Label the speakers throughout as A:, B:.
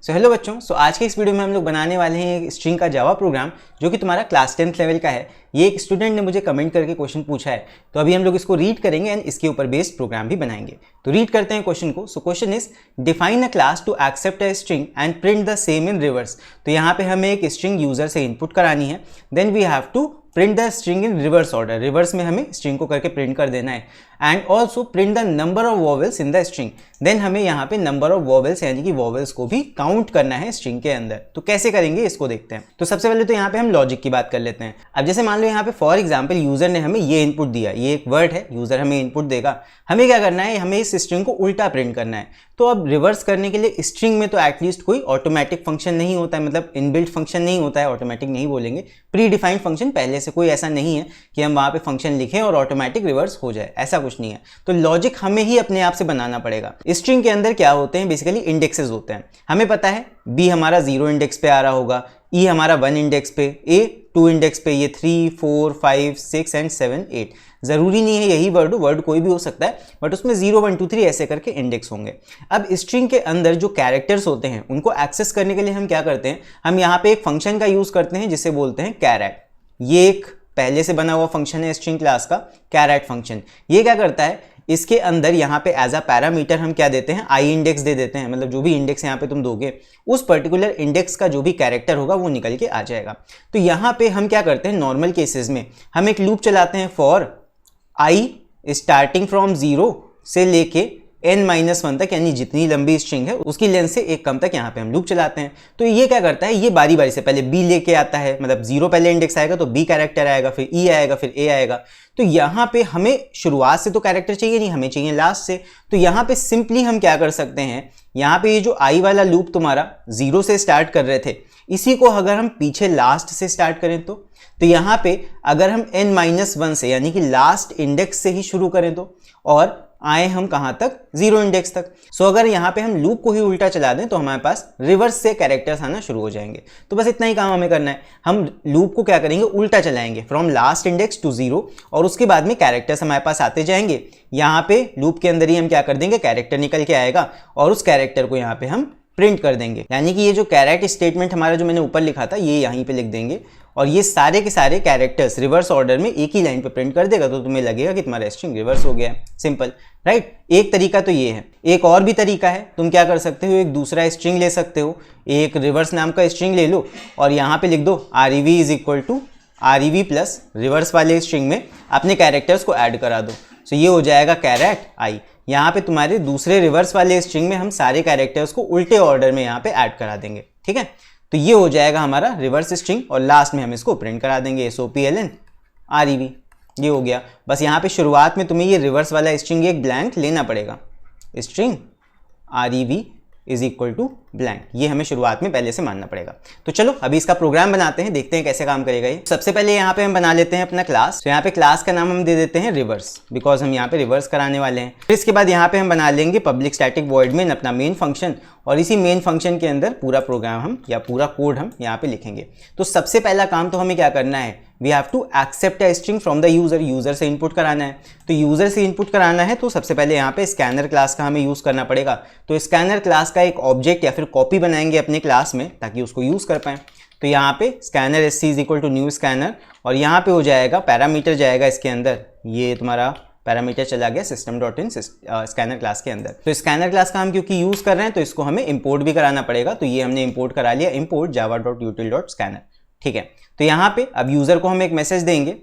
A: Hello बच्चों, आज के इस वीडियो में हम लोग बनाने वाले हैं एक स्ट्रिंग का जावा प्रोग्राम जो कि तुम्हारा क्लास 10th लेवल का है। ये एक स्टूडेंट ने मुझे कमेंट करके क्वेश्चन पूछा है, तो अभी हम लोग इसको रीड करेंगे एंड इसके ऊपर बेस्ड प्रोग्राम भी बनाएंगे। तो रीड करते हैं क्वेश्चन को। So question is define a class to accept a string and print the same in reverse. तो यहाँ पे हमें एक स्ट्रिंग यूजर से इनपुट करानी है, then we have to print the string in reverse order. Reverse में हमें स्ट्रिंग को करके प्रिंट कर देना है and also print the number of vowels in the string. Then हमें यहाँ पे नंबर ऑफ वॉवेल्स यानी कि वॉवेल्स को भी काउंट करना है स्ट्रिंग के अंदर। तो कैसे करेंगे इसको देखते हैं। तो सबसे पहले तो यहाँ पे हम लॉजिक की बात कर लेते हैं। अब जैसे मान लो यहाँ पे फॉर एग्जाम्पल यूजर ने हमें ये इनपुट दिया, ये एक वर्ड है, यूजर हमें इनपुट देगा, हमें क्या करना है, हमें इस स्ट्रिंग को उल्टा प्रिंट करना है। तो अब रिवर्स करने के लिए स्ट्रिंग में तो एटलीस्ट कोई ऑटोमेटिक फंक्शन नहीं होता है, मतलब इनबिल्ट फंक्शन नहीं होता है, ऑटोमेटिक नहीं बोलेंगे, प्री डिफाइंड फंक्शन पहले से कोई ऐसा नहीं है कि हम वहाँ पे फंक्शन लिखें और ऑटोमेटिक रिवर्स हो जाए, ऐसा कुछ नहीं है। तो लॉजिक हमें ही अपने आप से बनाना पड़ेगा। स्ट्रिंग के अंदर क्या होते हैं, बेसिकली इंडेक्सेस होते हैं। हमें पता है बी हमारा 0 इंडेक्स पे आ रहा होगा, ई हमारा 1 इंडेक्स पे, ए 2 इंडेक्स पे, ये 3, 4, 5, 6 एंड 7, 8। जरूरी नहीं है यही वर्ड हो, वर्ड कोई भी हो सकता है, बट उसमें 0, 1, 2, 3 ऐसे करके इंडेक्स होंगे। अब स्ट्रिंग के अंदर जो कैरेक्टर्स होते हैं उनको एक्सेस करने के लिए हम क्या करते हैं, हम यहाँ पे एक फंक्शन का यूज करते हैं जिसे बोलते हैं कैरेट। ये एक पहले से बना हुआ फंक्शन है स्ट्रिंग क्लास का, कैरेट फंक्शन। ये क्या करता है, इसके अंदर यहाँ पे एज अ पैरामीटर हम क्या देते हैं, आई इंडेक्स दे देते हैं। मतलब जो भी इंडेक्स यहाँ पे तुम दोगे उस पर्टिकुलर इंडेक्स का जो भी कैरेक्टर होगा वो निकल के आ जाएगा। तो यहाँ पे हम क्या करते हैं, नॉर्मल केसेस में हम एक लूप चलाते हैं फॉर आई स्टार्टिंग फ्रॉम 0 से लेके n-1 तक, यानी जितनी लंबी स्ट्रिंग है उसकी लेंथ से एक कम तक यहाँ पे हम लूप चलाते हैं। तो ये क्या करता है, ये बारी बारी से पहले b लेके आता है, मतलब 0 पहले इंडेक्स आएगा तो b कैरेक्टर आएगा, फिर e आएगा, फिर a आएगा। तो यहाँ पे हमें शुरुआत से तो कैरेक्टर चाहिए नहीं, हमें चाहिए लास्ट से। तो यहाँ पे सिंपली हम क्या कर सकते हैं, यहाँ पे ये जो i वाला लूप तुम्हारा 0 से स्टार्ट कर रहे थे, इसी को अगर हम पीछे लास्ट से स्टार्ट करें तो यहाँ पे अगर हम n-1 से यानी कि लास्ट इंडेक्स से ही शुरू करें तो, और आए हम कहां तक, 0 इंडेक्स तक। सो अगर यहाँ पे हम लूप को ही उल्टा चला दें तो हमारे पास रिवर्स से कैरेक्टर्स आना शुरू हो जाएंगे। तो बस इतना ही काम हमें करना है, हम लूप को क्या करेंगे, उल्टा चलाएंगे फ्रॉम लास्ट इंडेक्स टू 0, और उसके बाद में कैरेक्टर्स हमारे पास आते जाएंगे। यहाँ पे लूप के अंदर ही हम क्या कर देंगे, कैरेक्टर निकल के आएगा और उस कैरेक्टर को यहाँ पे हम प्रिंट कर देंगे। यानी कि ये जो कैरेट स्टेटमेंट हमारा जो मैंने ऊपर लिखा था ये यहीं पे लिख देंगे और ये सारे के सारे कैरेक्टर्स रिवर्स ऑर्डर में एक ही लाइन पे प्रिंट कर देगा। तो तुम्हें लगेगा कि तुम्हारा स्ट्रिंग रिवर्स हो गया है। Simple, right. एक तरीका तो ये है। एक और भी तरीका है, तुम क्या कर सकते हो, एक दूसरा स्ट्रिंग ले सकते हो, एक रिवर्स नाम का स्ट्रिंग ले लो और यहाँ पे लिख दो rev is equal to rev plus reverse वाले स्ट्रिंग में अपने कैरेक्टर्स को ऐड करा दो। सो ये हो जाएगा कैरेट आई। यहाँ पे तुम्हारे दूसरे रिवर्स वाले स्ट्रिंग में हम सारे कैरेक्टर्स को उल्टे ऑर्डर में यहाँ पे ऐड करा देंगे, ठीक है। तो ये हो जाएगा हमारा रिवर्स स्ट्रिंग और लास्ट में हम इसको प्रिंट करा देंगे SOPLN REV। ये हो गया। बस यहाँ पे शुरुआत में तुम्हें ये रिवर्स वाला स्ट्रिंग एक ब्लैंक लेना पड़ेगा, string REV is equal to blank, ये हमें शुरुआत में पहले से मानना पड़ेगा। तो चलो अभी इसका प्रोग्राम बनाते हैं, देखते हैं कैसे काम करेगा ये। सबसे पहले यहाँ पे हम बना लेते हैं अपना क्लास। तो यहाँ पे क्लास का नाम हम दे देते हैं रिवर्स, बिकॉज हम यहाँ पे रिवर्स कराने वाले हैं। फिर इसके बाद यहाँ पे हम बना लेंगे पब्लिक स्टैटिक वॉइड मेन, अपना मेन फंक्शन, और इसी मेन फंक्शन के अंदर पूरा प्रोग्राम हम या पूरा कोड हम यहाँ पे लिखेंगे। तो सबसे पहला काम तो हमें क्या करना है, we have to accept a string from the user. User से इनपुट कराना है, तो यूजर से इनपुट कराना है तो सबसे पहले यहाँ पे स्कैनर क्लास का हमें यूज करना पड़ेगा। तो स्कैनर क्लास का एक ऑब्जेक्ट या फिर कॉपी बनाएंगे अपने क्लास में ताकि उसको यूज कर पाए। तो यहाँ पे scanner SC is equal to new scanner, और यहाँ पे हो जाएगा पैरामीटर जाएगा इसके अंदर, ये तुम्हारा पैरामीटर चला गया system.in स्कैनर क्लास के अंदर। तो स्कैनर क्लास का हम क्योंकि यूज कर रहे हैं तो इसको हमें इंपोर्ट भी कराना पड़ेगा। तो ये हमने इंपोर्ट करा लिया, इंपोर्ट java.util.scanner, ठीक है। तो यहाँ पे अब यूजर को हम एक मैसेज देंगे,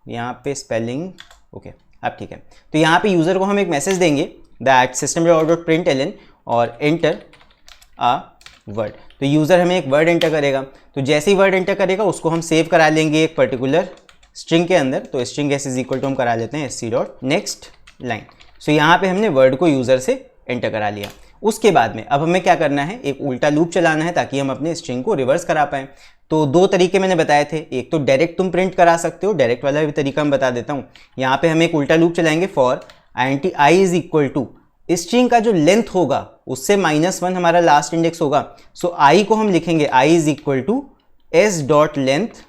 A: यहाँ पे स्पेलिंग ओके अब ठीक है। तो यहाँ पे यूजर को हम एक मैसेज देंगे दैट system.println और एंटर अ वर्ड। तो यूजर हमें एक वर्ड एंटर करेगा, तो जैसे ही वर्ड एंटर करेगा उसको हम सेव करा लेंगे एक पर्टिकुलर स्ट्रिंग के अंदर। तो string s is equal to हम करा लेते हैं sc.next लाइन। सो यहाँ पे हमने वर्ड को यूजर से एंटर करा लिया। उसके बाद में अब हमें क्या करना है, एक उल्टा लूप चलाना है ताकि हम अपने स्ट्रिंग को रिवर्स करा पाएं। तो दो तरीके मैंने बताए थे, एक तो डायरेक्ट तुम प्रिंट करा सकते हो, डायरेक्ट वाला भी तरीका मैं बता देता हूँ। यहाँ पे हम एक उल्टा लूप चलाएंगे for i is equal to string का जो लेंथ होगा उससे -1 हमारा लास्ट इंडेक्स होगा। सो i को हम लिखेंगे i is equal to s.length।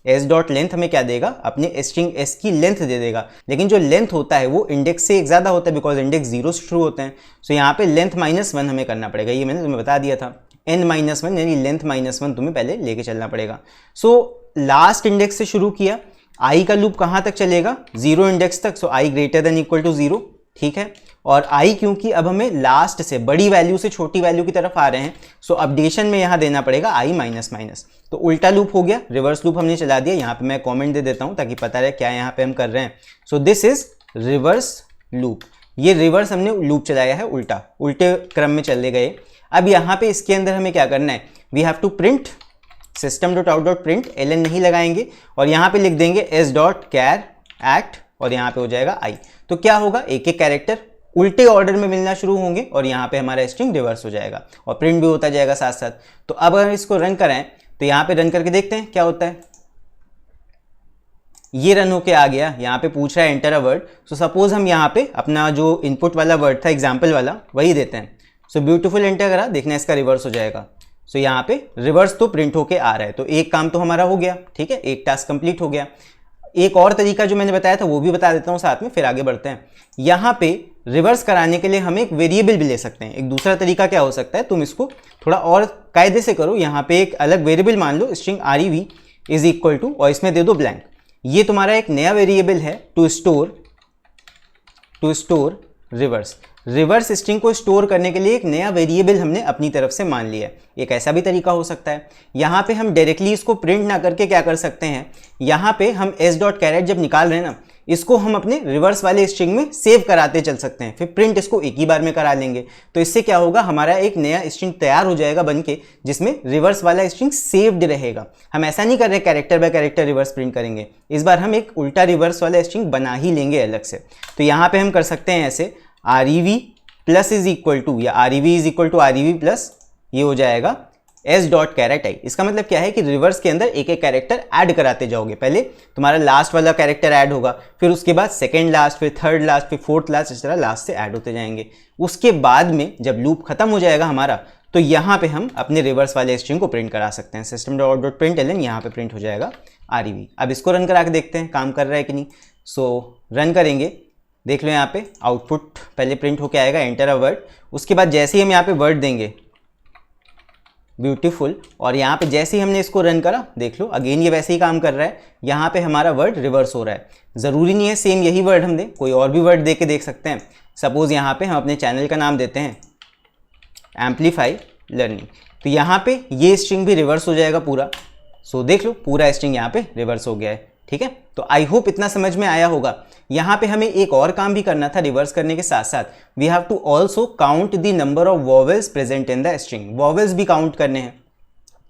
A: s.length हमें क्या देगा, अपने स्ट्रिंग s की लेंथ दे देगा, लेकिन जो लेंथ होता है वो इंडेक्स से एक ज़्यादा होता है बिकॉज इंडेक्स 0 से शुरू होते हैं। सो यहाँ पे लेंथ -1 हमें करना पड़ेगा, ये मैंने तुम्हें बता दिया था। n-1 यानी लेंथ -1 तुम्हें पहले लेके चलना पड़ेगा। सो लास्ट इंडेक्स से शुरू किया, i का लूप कहाँ तक चलेगा, 0 इंडेक्स तक। So i greater than equal to 0, ठीक है। और i क्योंकि अब हमें लास्ट से बड़ी वैल्यू से छोटी वैल्यू की तरफ आ रहे हैं, सो अपडेशन में यहाँ देना पड़ेगा i-। तो उल्टा लूप हो गया, रिवर्स लूप हमने चला दिया। यहाँ पे मैं कमेंट दे देता हूँ ताकि पता रहे क्या यहाँ पे हम कर रहे हैं। So this is reverse loop, ये रिवर्स हमने लूप चलाया है, उल्टे क्रम में चले गए। अब यहाँ पे इसके अंदर हमें क्या करना है, we have to print system.out.print ln नहीं लगाएंगे और यहाँ पे लिख देंगे s.char act और यहाँ पे हो जाएगा i। तो क्या होगा, एक एक कैरेक्टर उल्टे ऑर्डर में मिलना शुरू होंगे और यहाँ पे हमारा स्ट्रिंग रिवर्स हो जाएगा और प्रिंट भी होता जाएगा साथ साथ। तो अब अगर इसको रन कराएं तो यहाँ पे रन करके देखते हैं क्या होता है। ये रन होके आ गया, यहाँ पे पूछ रहा है enter a word. So suppose हम यहाँ पे अपना जो इनपुट वाला वर्ड था एग्जाम्पल वाला वही देते हैं। सो ब्यूटीफुल एंटर करा, देखना इसका रिवर्स हो जाएगा। सो यहाँ पे रिवर्स तो प्रिंट होके आ रहा है, तो एक काम तो हमारा हो गया, ठीक है, एक टास्क कंप्लीट हो गया। एक और तरीका जो मैंने बताया था वो भी बता देता हूँ साथ में, फिर आगे बढ़ते हैं। यहाँ पे रिवर्स कराने के लिए हम एक वेरिएबल भी ले सकते हैं। एक दूसरा तरीका क्या हो सकता है, तुम इसको थोड़ा और कायदे से करो। यहाँ पे एक अलग वेरिएबल मान लो, string rev is equal to और इसमें दे दो ब्लैंक। ये तुम्हारा एक नया वेरिएबल है टू स्टोर रिवर्स स्ट्रिंग को स्टोर करने के लिए एक नया वेरिएबल हमने अपनी तरफ से मान लिया है। एक ऐसा भी तरीका हो सकता है। यहाँ पे हम डायरेक्टली इसको प्रिंट ना करके क्या कर सकते हैं, यहाँ पे हम s.char जब निकाल रहे हैं ना, इसको हम अपने रिवर्स वाले स्ट्रिंग में सेव कराते चल सकते हैं, फिर प्रिंट इसको एक ही बार में करा लेंगे। तो इससे क्या होगा, हमारा एक नया स्ट्रिंग तैयार हो जाएगा बनके, जिसमें रिवर्स वाला स्ट्रिंग सेव्ड रहेगा। हम ऐसा नहीं कर रहे character bye character reverse print करेंगे, इस बार हम एक उल्टा रिवर्स वाला स्ट्रिंग बना ही लेंगे अलग से। तो यहाँ पे हम कर सकते हैं ऐसे, rev plus is equal to या rev is equal to rev plus, ये हो जाएगा s.char i। इसका मतलब क्या है कि रिवर्स के अंदर एक एक कैरेक्टर ऐड कराते जाओगे। पहले तुम्हारा लास्ट वाला कैरेक्टर ऐड होगा, फिर उसके बाद सेकंड लास्ट, फिर थर्ड लास्ट, फिर फोर्थ लास्ट, इस तरह लास्ट से ऐड होते जाएंगे। उसके बाद में जब लूप खत्म हो जाएगा हमारा, तो यहाँ पे हम अपने रिवर्स वाले स्ट्रिंग को प्रिंट करा सकते हैं। system.out.println यहाँ पे प्रिंट हो जाएगा rev। अब इसको रन करा के देखते हैं काम कर रहा है कि नहीं। सो रन करेंगे, देख लो यहाँ पे आउटपुट पहले प्रिंट होके आएगा एंटर अ वर्ड। उसके बाद जैसे ही हम यहाँ पे वर्ड देंगे ब्यूटीफुल, और यहाँ पे जैसे ही हमने इसको रन करा, देख लो अगेन ये वैसे ही काम कर रहा है। यहाँ पे हमारा वर्ड रिवर्स हो रहा है। ज़रूरी नहीं है सेम यही वर्ड हम दें, कोई और भी वर्ड दे के देख सकते हैं। सपोज यहाँ पे हम अपने चैनल का नाम देते हैं एम्पलीफाई लर्निंग, तो यहाँ पे ये स्ट्रिंग भी रिवर्स हो जाएगा पूरा। सो देख लो पूरा स्ट्रिंग यहाँ पे रिवर्स हो गया है, ठीक है। तो आई होप इतना समझ में आया होगा। यहाँ पे हमें एक और काम भी करना था रिवर्स करने के साथ साथ, we have to also count the number of vowels present in the string. Vowels भी काउंट करने हैं।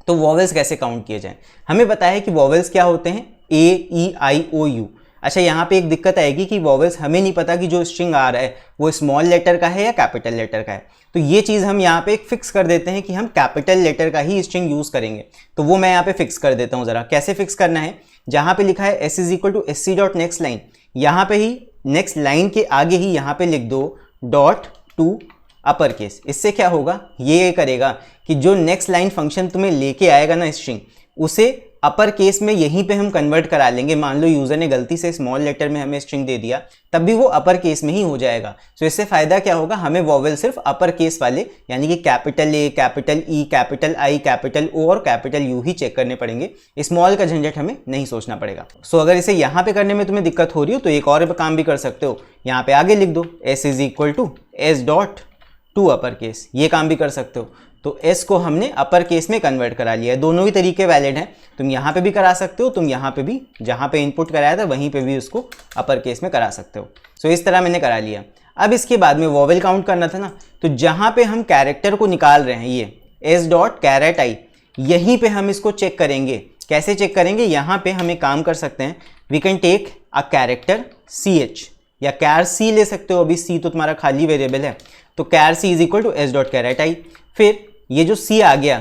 A: तो वॉवेल्स कैसे काउंट किए जाएं, हमें पता है कि वॉवेल्स क्या होते हैं, A-E-I-O-U। अच्छा, यहाँ पे एक दिक्कत आएगी कि वॉवेल्स हमें नहीं पता कि जो स्ट्रिंग आ रहा है वो स्मॉल लेटर का है या कैपिटल लेटर का है। तो ये चीज़ हम यहाँ पे एक फिक्स कर देते हैं कि हम कैपिटल लेटर का ही स्ट्रिंग यूज़ करेंगे। तो वो मैं यहाँ पे फिक्स कर देता हूँ ज़रा। कैसे फिक्स करना है, जहाँ पे लिखा है s is equal to sc.next line, यहाँ पे ही नेक्स्ट लाइन के आगे ही यहाँ पे लिख दो डॉट टू अपर केस। इससे क्या होगा, ये करेगा कि जो नेक्स्ट लाइन फंक्शन तुम्हें लेके आएगा ना स्ट्रिंग, उसे अपर केस में यहीं पे हम कन्वर्ट करा लेंगे। मान लो यूजर ने गलती से स्मॉल लेटर में हमें स्ट्रिंग दे दिया, तब भी वो अपर केस में ही हो जाएगा। तो इससे फायदा क्या होगा, हमें वॉवेल सिर्फ अपर केस वाले यानी कि capital A, capital E, capital I, capital O और कैपिटल U ही चेक करने पड़ेंगे। स्मॉल का झंझट हमें नहीं सोचना पड़ेगा। सो अगर इसे यहाँ पे करने में तुम्हें दिक्कत हो रही हो तो एक और काम भी कर सकते हो, यहाँ पे आगे लिख दो s is equal to s.to upper case, ये काम भी कर सकते हो। तो s को हमने अपर केस में कन्वर्ट करा लिया है। दोनों ही तरीके वैलिड हैं, तुम यहाँ पे भी करा सकते हो, तुम यहाँ पे भी जहाँ पे इनपुट कराया था वहीं पे भी उसको अपर केस में करा सकते हो। सो इस तरह मैंने करा लिया। अब इसके बाद में वॉवेल काउंट करना था ना, तो जहाँ पे हम कैरेक्टर को निकाल रहे हैं ये s.char i, यहीं पे हम इसको चेक करेंगे। कैसे चेक करेंगे, यहाँ पे हम एक काम कर सकते हैं, we can take a character ch या char c ले सकते हो। अभी c तो तुम्हारा खाली वेरिएबल है, तो char c is equal to s.char i। फिर ये जो c आ गया,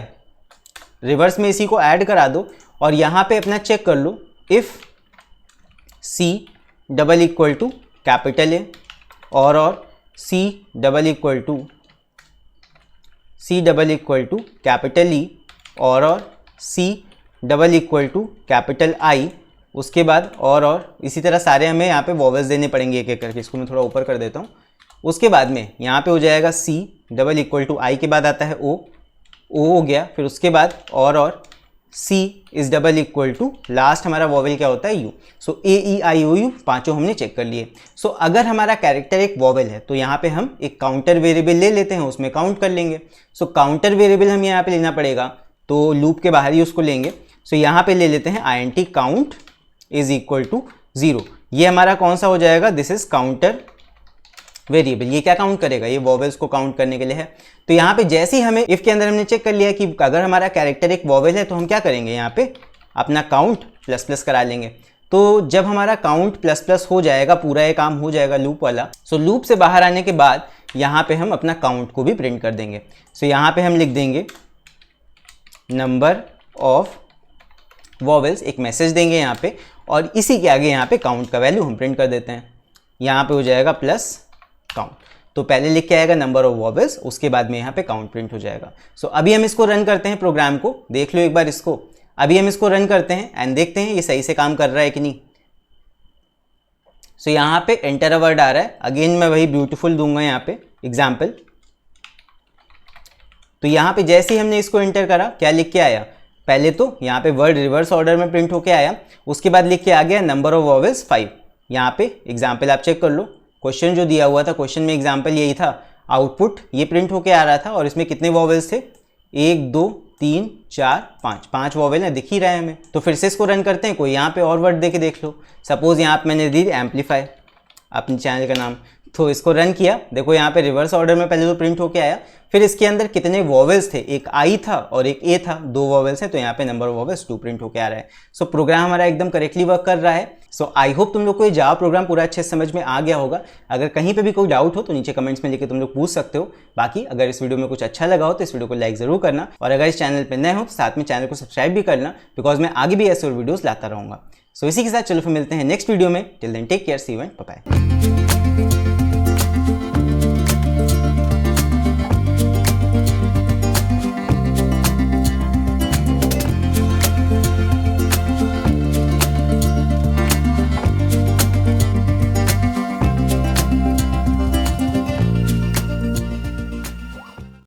A: रिवर्स में इसी को ऐड करा दो और यहाँ पे अपना चेक कर लो, if c double equal to capital A और c double equal to capital E और c double equal to capital I। उसके बाद और इसी तरह सारे हमें यहाँ पे वॉवेल्स देने पड़ेंगे एक एक करके। इसको मैं थोड़ा ऊपर कर देता हूँ। उसके बाद में यहाँ पे हो जाएगा c double equal to I के बाद आता है O, ओ हो गया, फिर उसके बाद और c is double equal to last हमारा वॉवेल क्या होता है you. So A E I O you पांचों हमने चेक कर लिए। सो अगर हमारा कैरेक्टर एक वॉवेल है तो यहाँ पे हम एक काउंटर वेरिएबल ले लेते हैं, उसमें काउंट कर लेंगे। सो काउंटर वेरिएबल हम यहाँ पे लेना पड़ेगा, तो लूप के बाहर ही उसको लेंगे। सो यहाँ पे ले लेते हैं INT count is equal to 0। ये हमारा कौन सा हो जाएगा, दिस इज काउंटर वेरिएबल। ये क्या काउंट करेगा, ये वॉवेल्स को काउंट करने के लिए है। तो यहाँ पे जैसे ही हमें इफ के अंदर हमने चेक कर लिया कि अगर हमारा कैरेक्टर एक वॉवेल है तो हम क्या करेंगे, यहाँ पे अपना काउंट प्लस प्लस करा लेंगे। तो जब हमारा काउंट प्लस प्लस हो जाएगा, पूरा ये काम हो जाएगा लूप वाला। सो लूप से बाहर आने के बाद यहाँ पे हम अपना काउंट को भी प्रिंट कर देंगे। सो यहाँ पे हम लिख देंगे नंबर ऑफ वॉवेल्स, एक मैसेज देंगे यहाँ पे, और इसी के आगे यहाँ पे काउंट का वैल्यू हम प्रिंट कर देते हैं। यहाँ पे हो जाएगा प्लस काउंट। तो पहले लिख के आएगा नंबर ऑफ वॉवेल्स, उसके बाद में यहाँ पे काउंट प्रिंट हो जाएगा। सो अभी हम इसको रन करते हैं, प्रोग्राम को देख लो एक बार इसको। अभी हम इसको रन करते हैं एंड देखते हैं ये सही से काम कर रहा है कि नहीं। सो यहाँ पे एंटर अ वर्ड आ रहा है, अगेन मैं वही ब्यूटीफुल दूंगा यहाँ पे एग्जाम्पल। तो यहाँ पे जैसे ही हमने इसको एंटर करा, क्या लिख के आया, पहले तो यहाँ पे वर्ड रिवर्स ऑर्डर में प्रिंट होके आया, उसके बाद लिख के आ गया नंबर ऑफ वॉवेल्स 5। यहाँ पे एग्जाम्पल आप चेक कर लो, क्वेश्चन जो दिया हुआ था, क्वेश्चन में एग्जाम्पल यही था, आउटपुट ये प्रिंट होके आ रहा था, और इसमें कितने वॉवेल्स थे, 1 2 3 4 5, 5 वॉवेल है, दिख ही रहा है हमें। तो फिर से इसको रन करते हैं, कोई यहाँ पे और वर्ड दे के देख लो। सपोज यहाँ पे मैंने दी एम्पलीफाई, अपने चैनल का नाम, तो इसको रन किया, देखो यहाँ पे रिवर्स ऑर्डर में पहले तो प्रिंट होके आया, फिर इसके अंदर कितने वॉवेल्स थे, एक आई था और एक ए था, 2 वॉवेल्स हैं, तो यहाँ पे नंबर ऑफ वॉवेल्स 2 प्रिंट होके आ रहा है। सो प्रोग्राम हमारा एकदम करेक्टली वर्क कर रहा है। सो आई होप तुम लोग को ये जावा प्रोग्राम पूरा अच्छे से समझ में आ गया होगा। अगर कहीं पे भी कोई डाउट हो तो नीचे कमेंट्स में लिख के तुम लोग पूछ सकते हो। बाकी अगर इस वीडियो में कुछ अच्छा लगा हो तो इस वीडियो को लाइक जरूर करना, और अगर इस चैनल पर नए हो तो साथ में चैनल को सब्सक्राइब भी करना, बिकॉज मैं आगे भी ऐसे और वीडियोस लाता रहूँगा। सो इसी के साथ चलो फिर मिलते हैं नेक्स्ट वीडियो में। Till then take care, see you and bye bye.